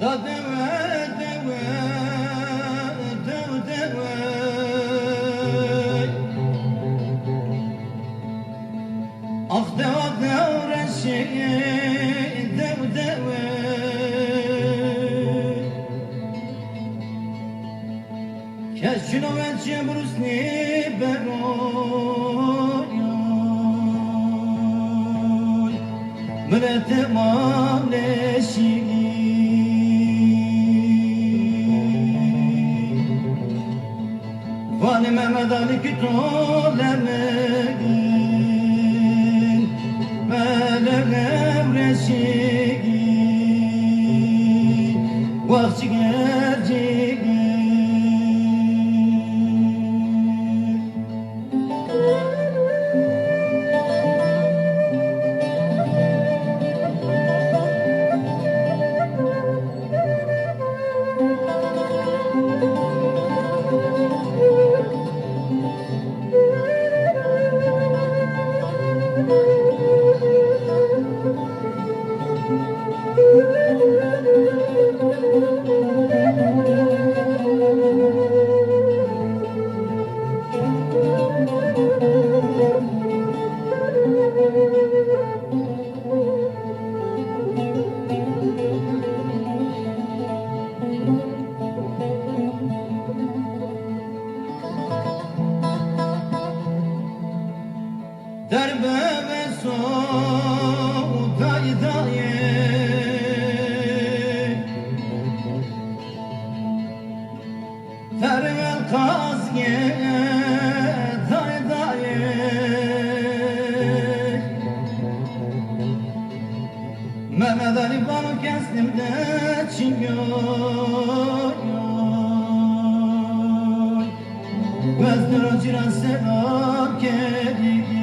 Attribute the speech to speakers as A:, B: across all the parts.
A: Da deve deve deve deve Ah deve deve deve deve Keşino ve cebrusni beroy Mürete mamleşi Vani Mehmet Ali kütolemeyin Meleğem reşiği Vakçı gerciği Derbe ve soğutay dayı Tervel kazge day dayı Mehmet Ali bana kestim de çingöy Gözler acıran selam kedik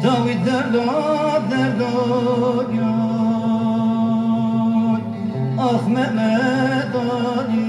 A: David derdo derdo yoy Ah Mehmet Ali